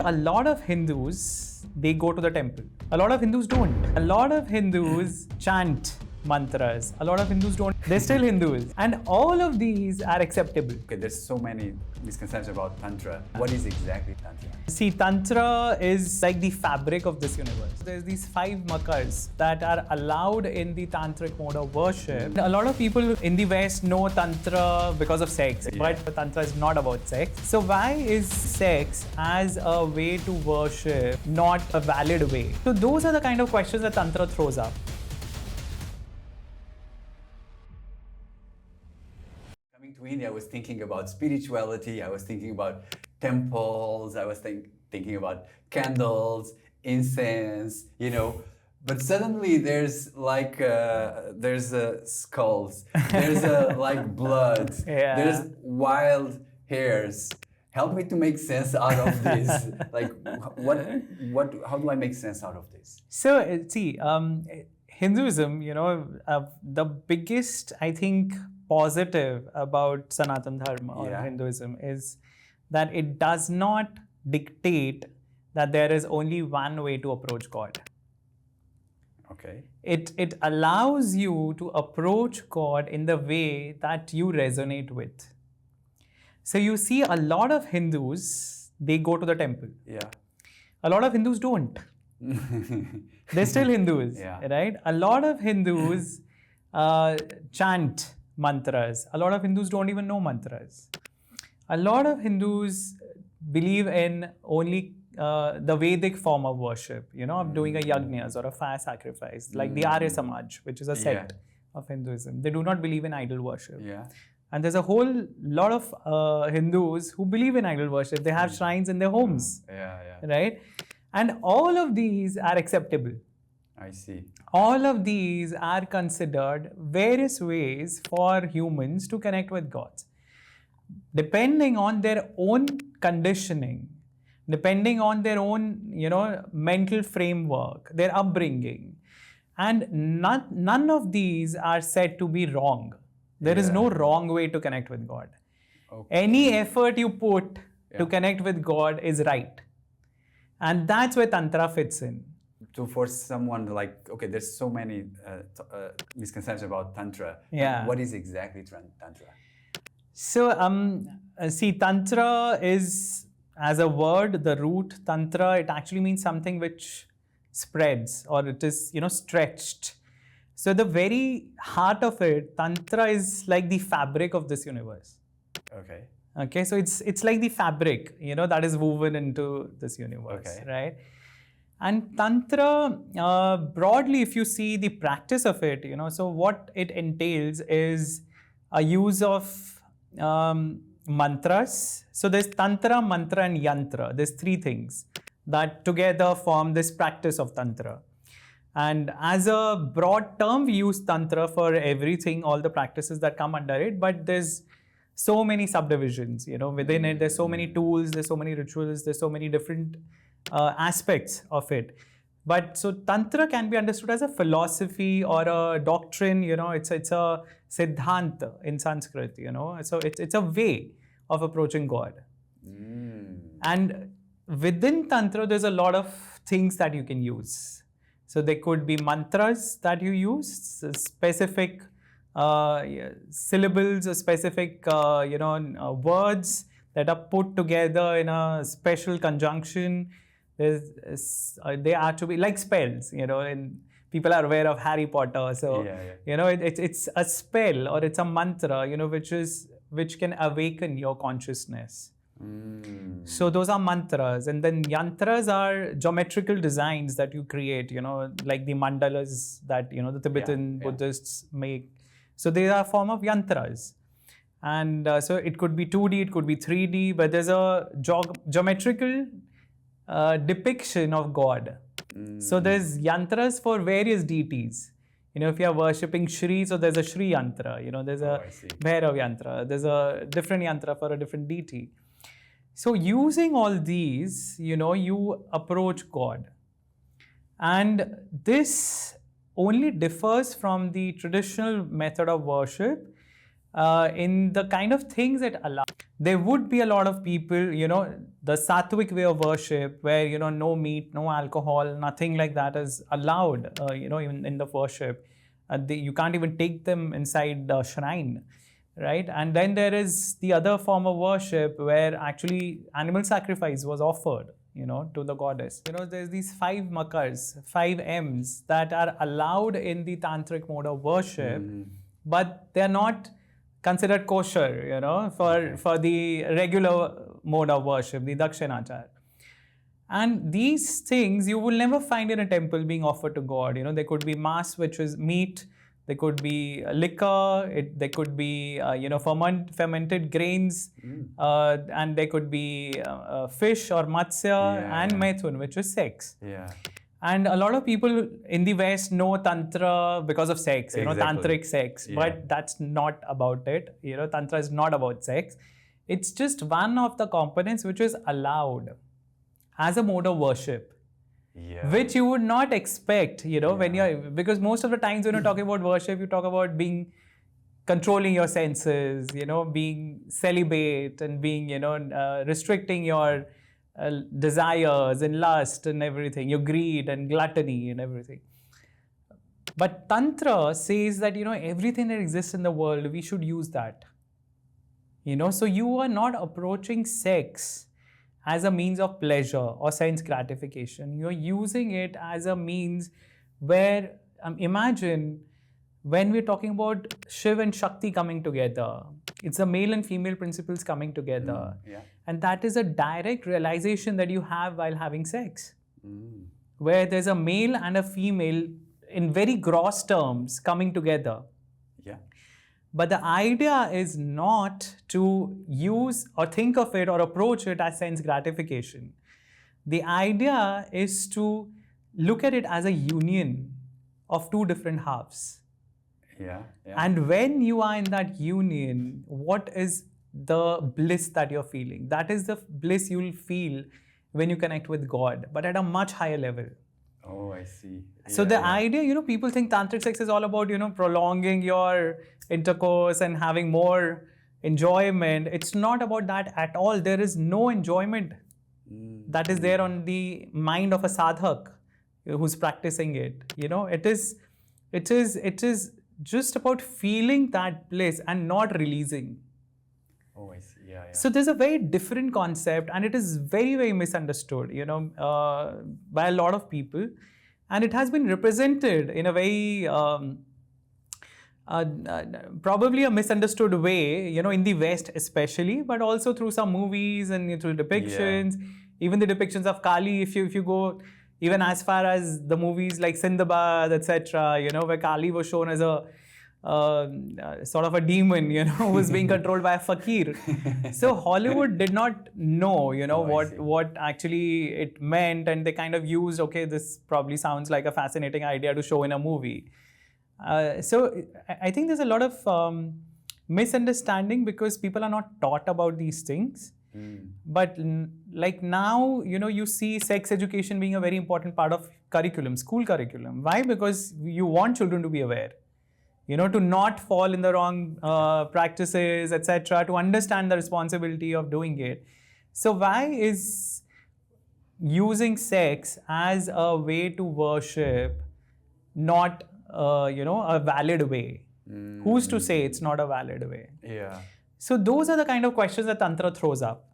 A lot of Hindus, they go to the temple. A lot of Hindus don't. A lot of Hindus chant mantras. A lot of Hindus don't. They're still Hindus. And all of these are acceptable. Okay, there's so many misconceptions about Tantra. What is exactly Tantra? See, Tantra is like the fabric of this universe. There's these 5 makas that are allowed in the tantric mode of worship. A lot of people in the West know Tantra because of sex, but Tantra is not about sex. So why is sex as a way to worship not a valid way? So those are the kind of questions that Tantra throws up. Coming to India, I was thinking about spirituality, I was thinking about temples, I was thinking about candles, incense, but suddenly there's like skulls, there's like blood, there's wild hairs. Help me to make sense out of this. Like, how do I make sense out of this? So, see, Hinduism, the biggest, I think, positive about Sanatan Dharma or Hinduism is that it does not dictate that there is only one way to approach God. Okay. It allows you to approach God in the way that you resonate with. So you see a lot of Hindus, they go to the temple. Yeah. A lot of Hindus don't. They're still Hindus, right? A lot of Hindus chant mantras. A lot of Hindus don't even know mantras. A lot of Hindus believe in only the Vedic form of worship, of doing a yajnas or a fire sacrifice, like the Arya Samaj, which is a sect of Hinduism. They do not believe in idol worship. Yeah. And there's a whole lot of Hindus who believe in idol worship. They have shrines in their homes, right? And all of these are acceptable. I see. All of these are considered various ways for humans to connect with God, depending on their own conditioning, depending on their own, mental framework, their upbringing. And none of these are said to be wrong. There is no wrong way to connect with God. Okay. Any effort you put to connect with God is right. And that's where Tantra fits in. So for someone like, okay, there's so many misconceptions about Tantra. What is exactly Tantra? So, see, Tantra is, as a word, the root Tantra, it actually means something which spreads, or it is, stretched. So the very heart of it, Tantra is like the fabric of this universe. Okay, so it's like the fabric, that is woven into this universe, right? And Tantra, broadly, if you see the practice of it, so what it entails is a use of mantras. So there's Tantra, Mantra, and Yantra. There's 3 things that together form this practice of Tantra. And as a broad term, we use Tantra for everything, all the practices that come under it. But there's so many subdivisions, within it. There's so many tools, there's so many rituals, there's so many different aspects of it. But so Tantra can be understood as a philosophy or a doctrine, it's a siddhanta in Sanskrit, So it's a way of approaching God. And within Tantra, there's a lot of things that you can use. So there could be mantras that you use, specific syllables or specific, words that are put together in a special conjunction. They are to be like spells, and people are aware of Harry Potter. So, it's a spell or it's a mantra, which can awaken your consciousness. So those are mantras, and then yantras are geometrical designs that you create, like the mandalas that the Tibetan Buddhists make. So they are a form of yantras, and so it could be 2D, it could be 3D, but there's a geometrical depiction of God. So there's yantras for various deities. If you are worshipping Shri, so there's a Shri yantra. There's a Bhairav yantra. There's a different yantra for a different deity. So using all these, you approach God. And this only differs from the traditional method of worship in the kind of things it allows. There would be a lot of people, the sattvic way of worship, where, no meat, no alcohol, nothing like that is allowed, even in the worship. You can't even take them inside the shrine, right? And then there is the other form of worship where actually animal sacrifice was offered, to the goddess. There's these 5 makars, 5 M's that are allowed in the tantric mode of worship, but they're not considered kosher, for the regular mode of worship, the dakshinachar. And these things you will never find in a temple being offered to God. There could be mass, which is meat. There could be liquor. There could be, fermented grains. And there could be fish or matsya and methun, which is sex. Yeah. And a lot of people in the West know Tantra because of sex, tantric sex. Yeah. But that's not about it. Tantra is not about sex. It's just one of the components which is allowed as a mode of worship. Yeah. Which you would not expect, when because most of the times when you're talking about worship, you talk about controlling your senses, being celibate and being, restricting your desires and lust and everything, your greed and gluttony and everything. But Tantra says that, everything that exists in the world, we should use that. So you are not approaching sex as a means of pleasure or sense gratification. You're using it as a means where, imagine when we're talking about Shiv and Shakti coming together, it's the male and female principles coming together. And that is a direct realization that you have while having sex, where there's a male and a female in very gross terms coming together. But the idea is not to use or think of it or approach it as sense gratification. The idea is to look at it as a union of 2 different halves. And when you are in that union, what is the bliss that you're feeling? That is the bliss you'll feel when you connect with God, but at a much higher level. Oh, I see. So the idea, people think tantric sex is all about, prolonging your intercourse and having more enjoyment. It's not about that at all. There is no enjoyment that is there on the mind of a sadhak who's practicing it. It is just about feeling that bliss and not releasing. Oh, I see. So there's a very different concept, and it is very, very misunderstood, by a lot of people. And it has been represented in a very, probably a misunderstood way, in the West especially, but also through some movies and through depictions. Even the depictions of Kali, if you go even as far as the movies like Sindbad, etc., where Kali was shown as a sort of a demon, who was being controlled by a fakir. So Hollywood did not know, what actually it meant, and they kind of used, okay, this probably sounds like a fascinating idea to show in a movie. So I think there's a lot of misunderstanding because people are not taught about these things. But like now, you see sex education being a very important part of curriculum, school curriculum. Why? Because you want children to be aware. To not fall in the wrong practices, etc., to understand the responsibility of doing it. So why is using sex as a way to worship not, a valid way? Who's to say it's not a valid way? Yeah. So those are the kind of questions that Tantra throws up.